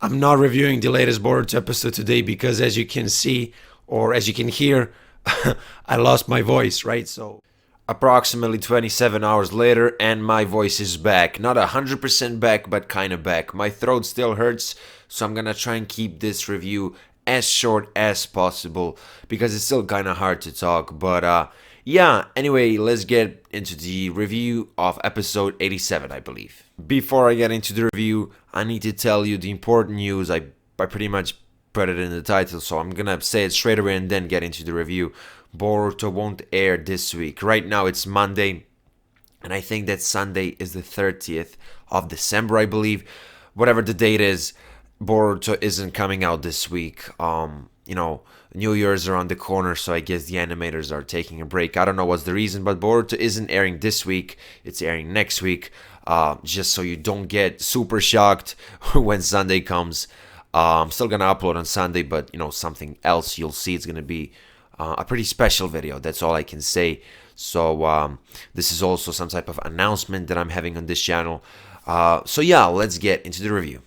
I'm not reviewing the latest Boruto episode today because, as you can see, or as you can hear, I lost my voice, right? So, approximately 27 hours later, and my voice is back. Not 100% back, but kind of back. My throat still hurts, so I'm gonna try and keep this review as short as possible because it's still kind of hard to talk. But yeah, anyway, let's get into the review of episode 87, I believe. Before I get into the review, I need to tell you the important news. I pretty much put it in the title, so I'm gonna say it straight away and then get into the review. Boruto won't air this week. Right now it's Monday, and I think that Sunday is the 30th of December, I believe. Whatever the date is, Boruto isn't coming out this week. New Year's around the corner, so I guess the animators are taking a break. I don't know what's the reason, but Boruto isn't airing this week. It's airing next week. Just so you don't get super shocked when Sunday comes. I'm still gonna upload on Sunday, but something else you'll see. It's gonna be a pretty special video. That's all I can say. So this is also some type of announcement that I'm having on this channel. So yeah, let's get into the review.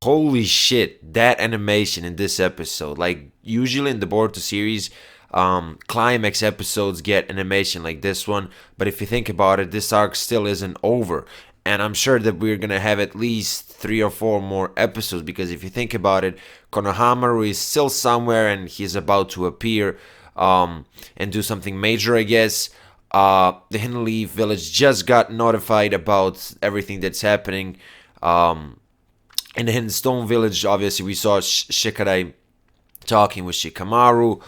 Holy shit, that animation in this episode. Like, usually in the Boruto series, climax episodes get animation like this one. But if you think about it, this arc still isn't over. And I'm sure that we're gonna have at least 3 or 4 more episodes. Because if you think about it, Konohamaru is still somewhere and he's about to appear and do something major, I guess. The Hidden Leaf Village just got notified about everything that's happening. In the Hidden Stone Village, obviously, we saw Shikadai talking with Shikamaru.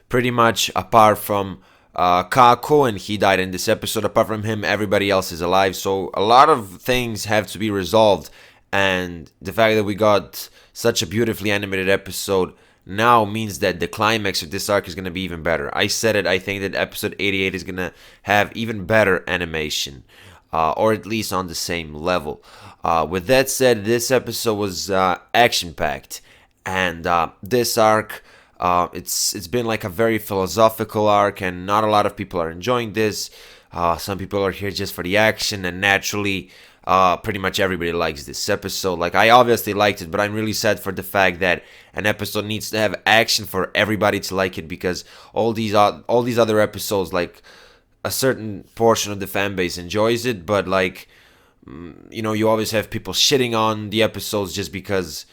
Pretty much apart from Kakou, and he died in this episode. Apart from him, everybody else is alive. So a lot of things have to be resolved. And the fact that we got such a beautifully animated episode now means that the climax of this arc is going to be even better. I said it, I think that episode 88 is going to have even better animation. Or at least on the same level. With that said, this episode was action-packed, and this arc, it's been like a very philosophical arc, and not a lot of people are enjoying this. Some people are here just for the action, and naturally, pretty much everybody likes this episode. Like, I obviously liked it, but I'm really sad for the fact that an episode needs to have action for everybody to like it, because all these other episodes, like, a certain portion of the fan base enjoys it, but like, you always have people shitting on the episodes just because,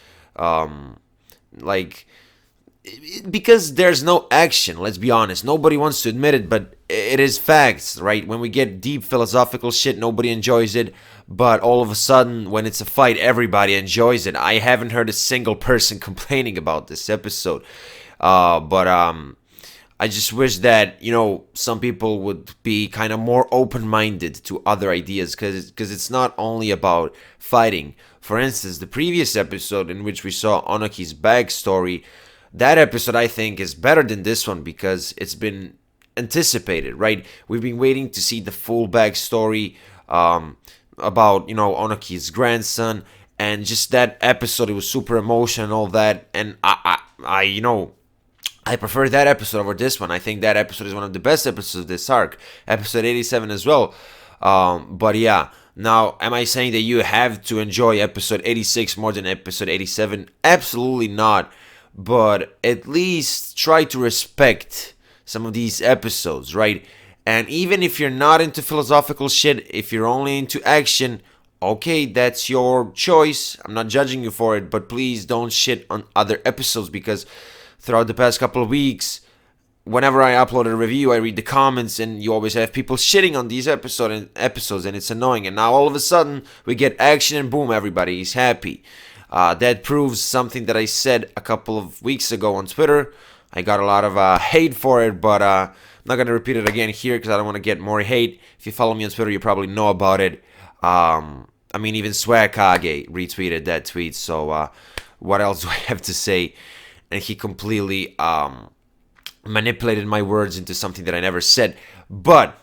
because there's no action. Let's be honest. Nobody wants to admit it, but it is facts, right? When we get deep philosophical shit, nobody enjoys it, but all of a sudden, when it's a fight, everybody enjoys it. I haven't heard a single person complaining about this episode, I just wish that, some people would be kind of more open-minded to other ideas, because it's not only about fighting. For instance, the previous episode in which we saw Onaki's backstory, that episode I think is better than this one because it's been anticipated, right? We've been waiting to see the full backstory about, Onaki's grandson, and just that episode, it was super emotional and all that, and I prefer that episode over this one. I think that episode is one of the best episodes of this arc. Episode 87 as well. But yeah, now, am I saying that you have to enjoy episode 86 more than episode 87? Absolutely not. But at least try to respect some of these episodes, right? And even if you're not into philosophical shit, if you're only into action, okay, that's your choice. I'm not judging you for it, but please don't shit on other episodes, because throughout the past couple of weeks, whenever I upload a review, I read the comments, and you always have people shitting on these episodes, and it's annoying. And now all of a sudden, we get action, and boom, everybody is happy. That proves something that I said a couple of weeks ago on Twitter. I got a lot of hate for it, but I'm not going to repeat it again here because I don't want to get more hate. If you follow me on Twitter, you probably know about it. Even Swag Hokage retweeted that tweet, so what else do I have to say? And he completely manipulated my words into something that I never said. But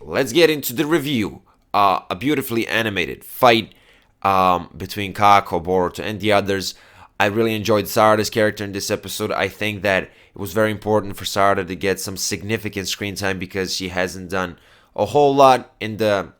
let's get into the review. A beautifully animated fight. between Kakou, Boruto, and the others. I really enjoyed Sarada's character in this episode. I think that it was very important for Sarada to get some significant screen time because she hasn't done a whole lot in the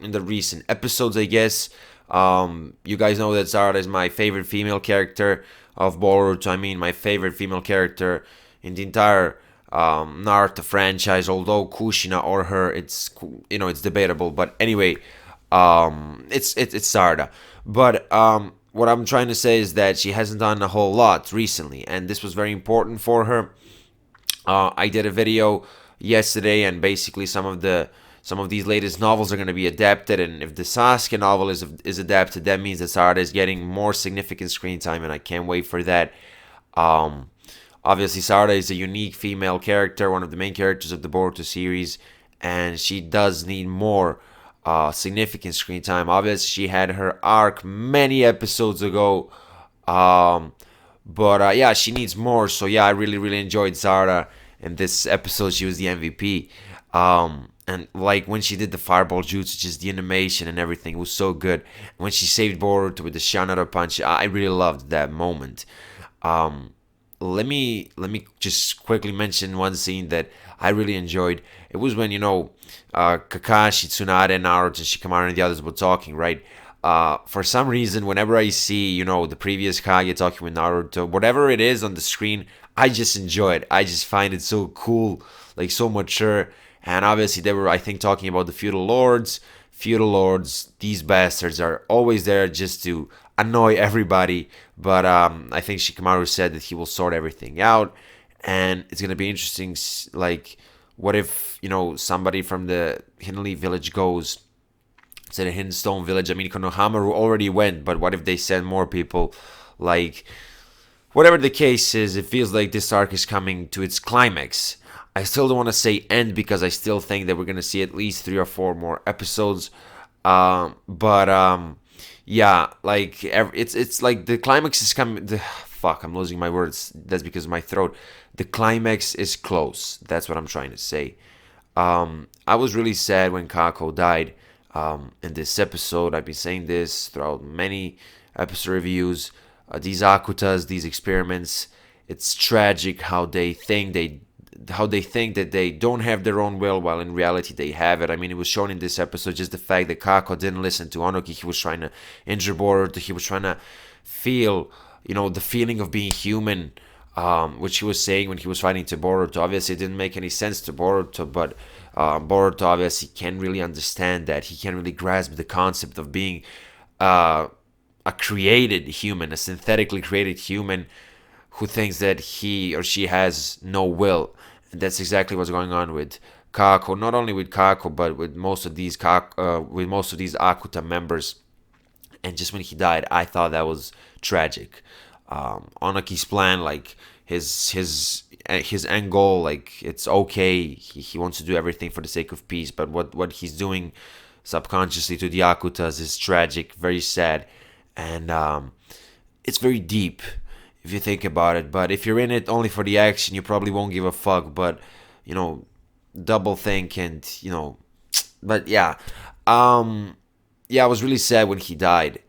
recent episodes, I guess. You guys know that Sarada is my favorite female character of Boruto. I mean, my favorite female character in the entire Naruto franchise. Although Kushina or her, it's debatable. But anyway, it's Sarada. But what I'm trying to say is that she hasn't done a whole lot recently, and this was very important for her. I did a video yesterday, and basically some of these latest novels are going to be adapted. And if the Sasuke novel is adapted, that means that Sarada is getting more significant screen time, and I can't wait for that. Um, Obviously, Sarada is a unique female character, one of the main characters of the Boruto series, and she does need more significant screen time. Obviously, she had her arc many episodes ago, um, but yeah, she needs more. So yeah, I really really enjoyed Zara in this episode. She was the MVP. And like when she did the fireball jutsu, just the animation and everything was so good. When she saved Boruto with the Shanara punch, I really loved that moment. Um, let me just quickly mention one scene that I really enjoyed. It was when Kakashi, Tsunade, Naruto, and Shikamaru and the others were talking, right? For some reason, whenever I see the previous Kage talking with Naruto, whatever it is on the screen, I just enjoy it. I just find it so cool, like so mature. And obviously, they were, I think, talking about the feudal lords. Feudal lords, these bastards are always there just to annoy everybody. But I think Shikamaru said that he will sort everything out, and it's gonna be interesting. Like, what if somebody from the Hinley village goes to the Hindstone village? I mean, Konohamaru already went, but what if they send more people? Like, whatever the case is, it feels like this arc is coming to its climax. I still don't want to say end because I still think that we're gonna see at least 3 or 4 more episodes. But yeah, like it's like the climax is coming. Fuck, I'm losing my words. That's because of my throat. The climax is close. That's what I'm trying to say. I was really sad when Kakou died. In this episode, I've been saying this throughout many episode reviews. These Akutas, these experiments, it's tragic how they think that they don't have their own will, while in reality they have it. I mean, it was shown in this episode just the fact that Kakou didn't listen to Onoki. He was trying to injure Boruto. He was trying to feel, the feeling of being human, which he was saying when he was fighting to Boruto. Obviously, it didn't make any sense to Boruto, but Boruto obviously can't really understand that. He can't really grasp the concept of being a created human, a synthetically created human who thinks that he or she has no will. And that's exactly what's going on with Kakou. Not only with Kakou, but with most of these Akuta members. And just when he died, I thought that was tragic. Onaki's plan, like his end goal, like it's okay. He wants to do everything for the sake of peace, but what he's doing subconsciously to the Akutas is tragic, very sad, and it's very deep if you think about it. But if you're in it only for the action, you probably won't give a fuck. But double think and but yeah, yeah, I was really sad when he died,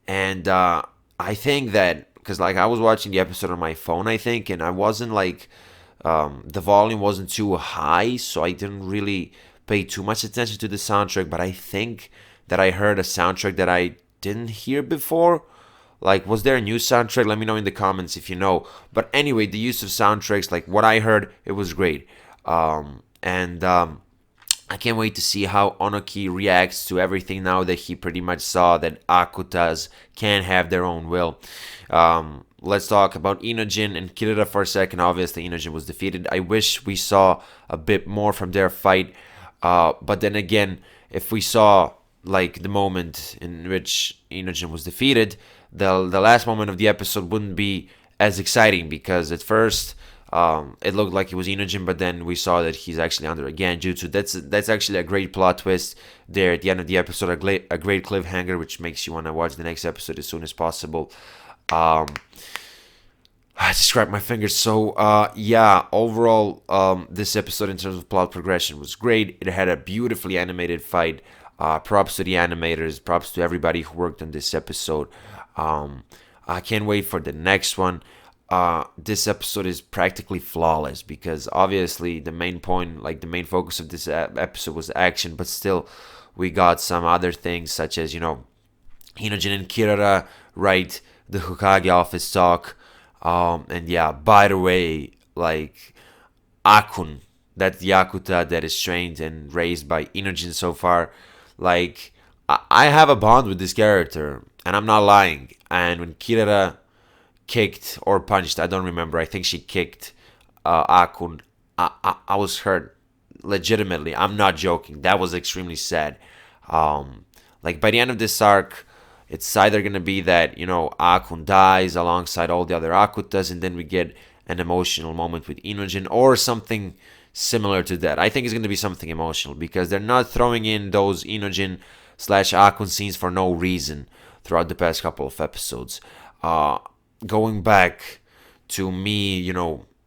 and I think that because like I was watching the episode on my phone, I think, and I wasn't like the volume wasn't too high, so I didn't really pay too much attention to the soundtrack. But I think that I heard a soundtrack that I didn't hear before. Like, was there a new soundtrack? Let me know in the comments if you know. But anyway, the use of soundtracks, like what I heard, it was great. And I can't wait to see how Onoki reacts to everything now that he pretty much saw that Akutas can have their own will. Let's talk about Inojin and Kirira for a second. Obviously, Inojin was defeated. I wish we saw a bit more from their fight. But then again, if we saw like the moment in which Inojin was defeated, the last moment of the episode wouldn't be as exciting because at first it looked like it was Inojin, but then we saw that he's actually under a Genjutsu. That's actually a great plot twist there at the end of the episode, a great cliffhanger, which makes you want to watch the next episode as soon as possible. I just grabbed my fingers. So, yeah, overall, this episode in terms of plot progression was great. It had a beautifully animated fight. Props to the animators, props to everybody who worked on this episode. Um, I can't wait for the next one. This episode is practically flawless because obviously the main point, like the main focus of this episode was action, but still we got some other things such as, Hinojin and Kirara, right? The Hokage office talk. And yeah, by the way, like Akun, that's the Yakuta that is trained and raised by Inojin so far. Like, I have a bond with this character, and I'm not lying. And when Kirara kicked or punched, I don't remember, I think she kicked Akun, I was hurt. Legitimately, I'm not joking. That was extremely sad. Like, by the end of this arc, it's either gonna be that Akun dies alongside all the other Akutas, and then we get an emotional moment with Inojin, or something similar to that. I think it's gonna be something emotional because they're not throwing in those Inojin slash Akun scenes for no reason throughout the past couple of episodes. Going back to me,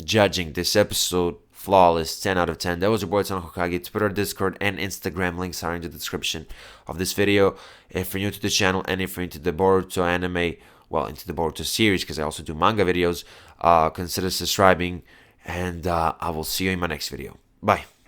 judging this episode flawless, 10 out of 10. That was your boy Son Hokage. Twitter, Discord, and Instagram links are in the description of this video. If you're new to the channel and if you're into the Boruto anime, well, into the Boruto series, because I also do manga videos, consider subscribing, and I will see you in my next video. Bye.